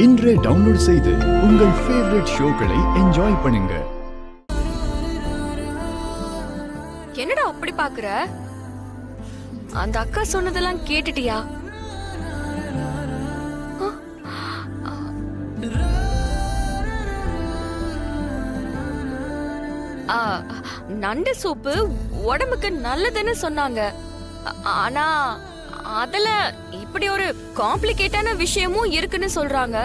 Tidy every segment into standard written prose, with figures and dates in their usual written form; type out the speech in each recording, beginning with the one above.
இன்றே டவுன்லோட் செய்து உங்கள் ஃபேவரட் ஷோக்களை என்ஜாய் பண்ணுங்க. என்னடா அப்படி பாக்குற? அந்த அக்கா சொன்னதெல்லாம் கேட்டுட்டியா? நண்டு சூப்பு உடம்புக்கு நல்லதுன்னு சொன்னாங்க. ஆனா அதுல இப்படி ஒரு காம்ப்ளிகேட்டான விஷயமும் இருக்குன்னு சொல்றாங்க.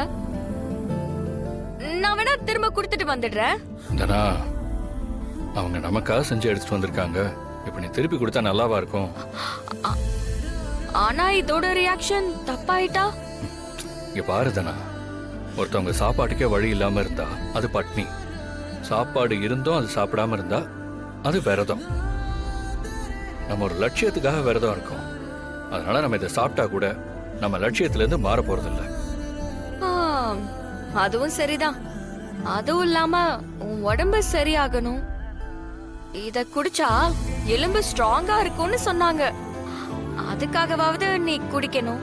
நான் வேணா திரும்ப கொடுத்துட்டு வந்துடுறேன். அவங்க நமக்காக செஞ்சு எடுத்துட்டு வந்திருக்காங்க. இப்ப நீ திருப்பி கொடுத்தா நல்லாவா இருக்கும்? ஆனா இதோட ரியாக்ஷன் தப்பாயிட்டா? இங்க பாருதனா, ஒருத்தவங்க சாப்பாட்டுக்கே வழி இல்லாம இருந்தா அது பட்னி. சாப்பாடு இருந்தும் அது சாப்பிடாம இருந்தா அது விரதம். நம்ம ஒரு லட்சியத்துக்காக விரதம் இருக்கோம். அதனால நம்ம இதை சாப்பிட்டா கூட நம்ம லட்சியத்துல இருந்து மாற போறதில்ல. அதுவும் சரிதான். அதுவும் இல்லாம உன் உடம்பு சரியாகணும். இத குடிச்சா எலும்பு ஸ்ட்ராங்கா இருக்கும்னு சொன்னாங்க. அதுக்காகவாவது நீ குடிக்கணும்.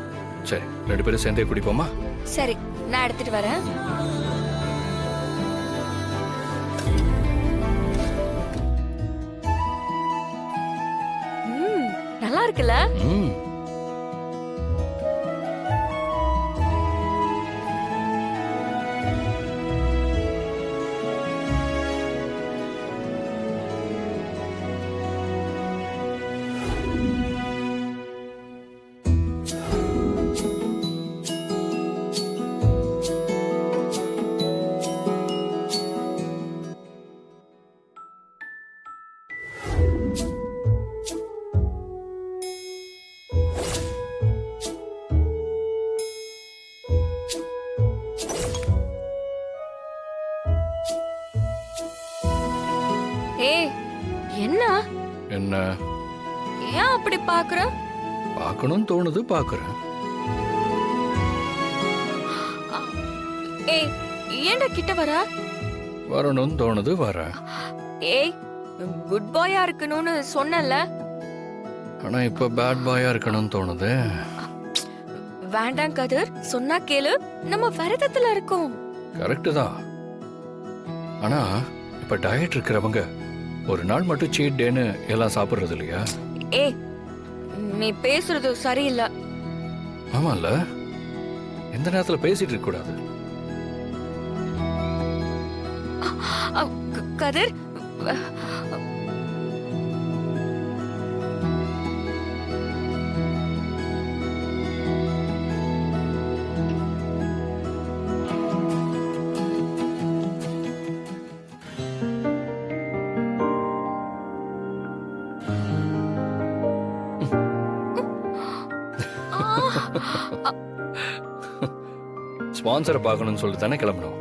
சரி, 2 பேரும் சேர்ந்தே குடிப்போமா? சரி, நான் எடுத்துட்டு வரேன். நல்லா இருக்குல்ல? என்ன என்ன ஏன் அப்படி பாக்குற? பார்க்கணும்னு தோணுது, பார்க்கறேன். ஏய், ஏன்டா கிட்ட வர? வரணும்னு தோணுது, வரேன். ஏய், குட் பாயா இருக்கணும்னு சொன்னல. ஆனா இப்ப பேட் பாயா இருக்கணும்னு தோணுது. வேண்டாம் கதிர், சொன்னா கேளு. நம்ம விரதத்துல இருக்கோம். கரெக்ட் தான். ஆனா இப்ப டயட் இருக்கிறவங்க ஒரு நாள் மட்டும் சீட் டேன்னு எல்லாம் சாப்பிடுறது இல்லையா? ஏய், நீ பேசுறது சரியில்லை. ஆமால, எந்த நேரத்துல பேசிட்டு இருக்க கூடாது. கதிர், ஸ்பான்சரை பார்க்கணும்னு சொல்லிட்டு தானே கிளம்பணும்.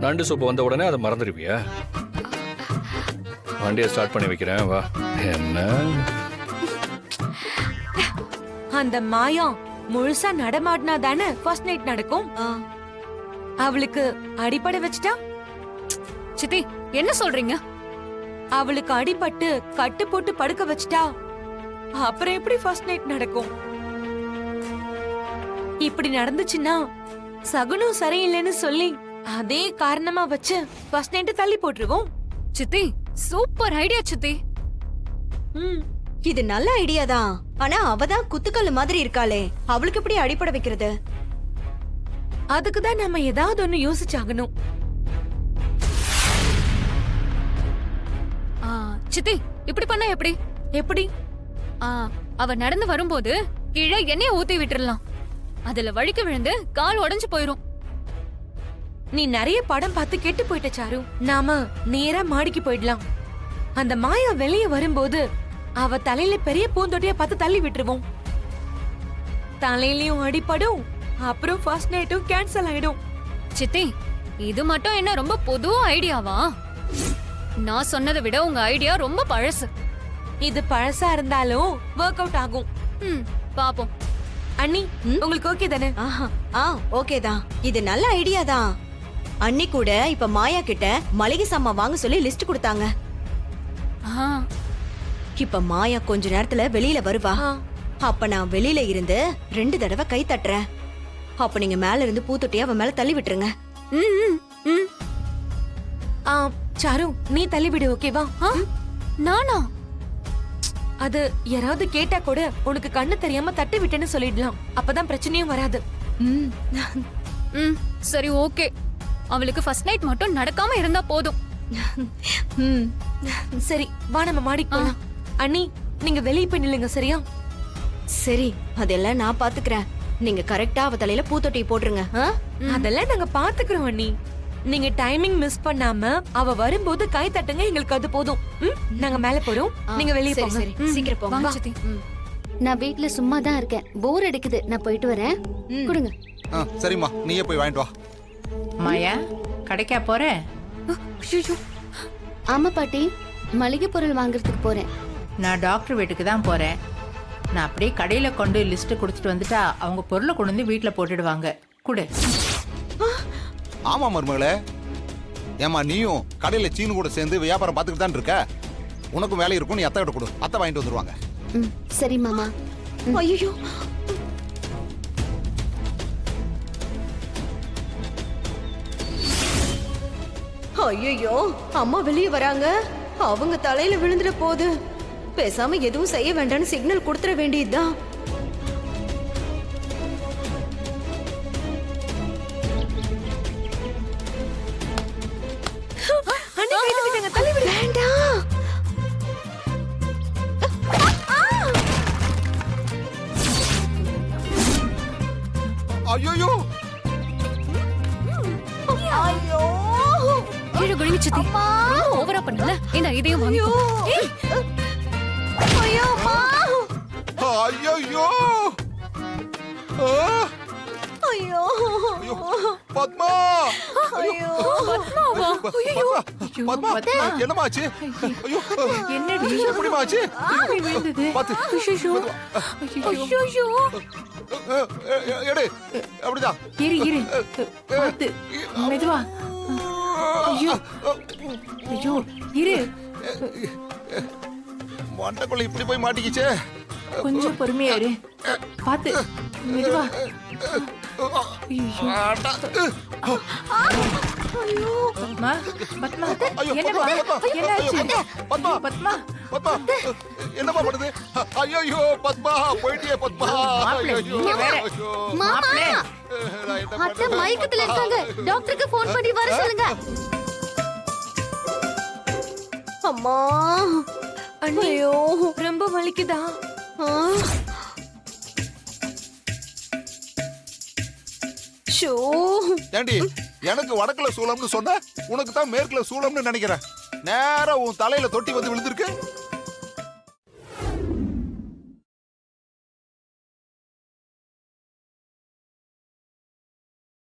நண்டு சூப்பு வந்த உடனே அதை மறந்துடுவியா? வண்டியை ஸ்டார்ட் பண்ணி வைக்கிறேன், வா. என்ன அந்த மாயா முழுசா நடமாடினா தானே ஃபர்ஸ்ட் நைட் நடக்கும். அவளுக்கு அடிபட வச்சுட்டா? சித்தி என்ன சொல்றீங்க? அவளுக்கு அடிபட்டு கட்டு போட்டு படுக்க வச்சுட்டா அப்புறம் எப்படி ஃபர்ஸ்ட் நைட் நடக்கும்? இப்படி நடந்துச்சுன்னா சகுனம் சரியில்லைன்னு சொல்லி அதே காரணமா வச்சு ஃபர்ஸ்ட் நைட் தள்ளி போட்டுருவோம். சித்தி, சூப்பர் ஐடியா சித்தி. இது நல்ல ஐடியா தான். ஆனா அவதான் குத்துக்கல்லு மாதிரி இருக்காளே, அவளுக்கு எப்படி அடிப்படை வைக்கிறது? அதுக்கு தான் நம்ம ஏதாவது ஒண்ணு யோசிச்சாகணும். சித்தி, இப்படி பண்ணா எப்படி? எப்படி? அவ நடந்து வரும்போது கீழே எண்ணெயை ஊத்தி விட்டுறலாம். அதுல வழுக்கி விழுந்து கால் உடைஞ்சு போயிரும். நீ நிறைய படம் பார்த்து கெட்டு போயிட்ட சாரு. நாம நேரா மாடிக்கு போயிடலாம். அந்த மாயா வெளியே வரும்போது அவ தலையில பெரிய பூந்தொட்டிய பார்த்து தள்ளி விட்டுருவோம். தலையிலயும் அடிபடும், அப்புறம் ஃபர்ஸ்ட் நைட்டும் கேன்சல் ஆயிடும். சித்தி, இது மட்டும் என்ன ரொம்ப புது ஐடியாவா? நான் சொன்னதை விட உங்க ஐடியா ரொம்ப பழசு. இது பழசா இருந்தாலும் ஒர்க் அவுட் ஆகும். பாப்போம். அண்ணி, உங்களுக்கு ஓகே தானே? ஓகே தான். இது நல்ல ஐடியா தான். அண்ணி கூட இப்ப மாயா கிட்ட மளிகை சாமான் வாங்க சொல்லி லிஸ்ட் கொடுத்தாங்க. இப்ப மாயா கொஞ்ச நேரத்துல வெளியில வருவா. அப்ப நான் வெளியில இருந்து 2 தடவை கை தட்டுறேன். அப்ப நீங்க மேல இருந்து பூத்தொட்டியை அவ மேல தள்ளி விட்டுருங்க. ம், ம், ம். ஆ, சாரு நீ தள்ளி விடு ஓகேவா? ஆ, நானா? அது யாராவது கேட்டா கூட உனக்கு கண்ணு தெரியாம தட்டி விட்டேன்னு சொல்லிடலாம். அப்பதான் பிரச்சனையும் வராது. ம். ம், சரி ஓகே. அவளுக்கு ஃபர்ஸ்ட் நைட் மட்டும் நடக்காம இருந்தா போதும். ம். சரி வா நம்ம மாடிக்கு போலாம். அண்ணி நீங்க வெளியே போய் நில்லுங்க சரியா? சரி, அதெல்லாம் நான் பாத்துக்கிறேன். நீங்க கரெக்டா அவ தலையில பூத்தொட்டியை போட்டுருங்க. ஆ? அதெல்லாம் நாங்க பாத்துக்கிறோம் அண்ணி. நீங்க டைமிங் மிஸ் பண்ணாம அவ வரும்போது கை தட்டுங்க, எங்களுக்கு அது போதும். ம்? நாங்க மேல போறோம், நீங்க வெளியே சரி, போங்க. சரி, சீக்கிரம் போங்க. வாங்க வா. சித்தி. நான் வீட்ல சும்மா தான் இருக்கேன், போர் அடிக்குது, நான் போயிட்டு வரேன். கொடுங்க. சரிம்மா, நீயே போய் வாங்கிட்டு வா. மாயா, கடைக்கா போற? ஐயோ, ஆமா பாட்டி, மளிகை பொருள் வாங்குறதுக்கு போறேன். நான் டாக்டர் வீட்டுக்கு தான் போறேன். நான் அப்படியே கடையில கொண்டு லிஸ்ட் கொடுத்துட்டு வந்துட்டா அவங்க பொருளை கொண்டு வந்து வீட்டுல போட்டுடுவாங்க. குடு. ஆமா மருமகளே, ஏமா நீயும் கடையில சீனு கூட சேர்ந்து வியாபாரம் பார்த்துக்கிட்டு தான் இருக்க. உனக்கும் வேலை இருக்கும், நீ அத்தை கிட்ட கொடு, அத்தை வாங்கிட்டு வந்துருவாங்க. ம், சரி மாமா. ஐயோ, ஐயோ, அம்மா வெளியே வராங்க. அவங்க தலையில விழுந்துட போகுது. பேசாம எதுவும் செய்ய வேண்டாம்னு சிக்னல் கொடுத்துட வேண்டியதுதான். அண்ணி கை தட்டிட்டாங்க, தள்ளி விடு. வேண்டாம். ஐயோ ஐயோ, கீழே குழுங்கி சித்தி. ஓவரா பண்ணல. இந்த இதையும் வாங்கிக்கோ. ஏய், ஐயோ, அம்மா. ஐயோ ஐயோ, ஐயோ பத்மா, ஐயோ, பத்மாவா? பத்மா, என்னமாச்சு? ஐயோ என்னடி எப்படிமாச்சு? எப்படி விழுந்தது? பாத்து ஐயோ, எடு, அப்படிதான். இரு பார்த்து மெதுவா. ஐயோ ஐயோ, இரு, மண்டக்குள்ள இப்படி போய் மாட்டிக்கிச்சே. கொஞ்சம் பொறுமையா இரு. பார்த்து மெதுவா. பத்மா, பத்மா, ஐயோ, என்னப்பா? என்னாச்சு? பத்மா, பத்மா, பத்மா, என்னப்பா பண்ணுது? ஐயோ பத்மா, போயிட்டியே பத்மா. மாப்பிள்ளை, ஐயோ, நீங்க வேற. ஐயோ. மாப்பிள்ளை. நான் என்ன அத்தை பண்றது? மயக்கத்துல இருக்காங்க, டாக்டருக்கு ஃபோன் பண்ணி வர சொல்லுங்க. அம்மா. அண்ணி ஐயோ, ரொம்ப வலிக்குதா? ஆ. ஷோ, ஏண்டி, எனக்கு வடக்குல சூளம்னு சொன்ன, உனக்கு தான் மேற்குல சூளம்னு நினைக்கிறேன். நேரா உன் தலையில தொட்டி வந்து விழுந்திருக்கு.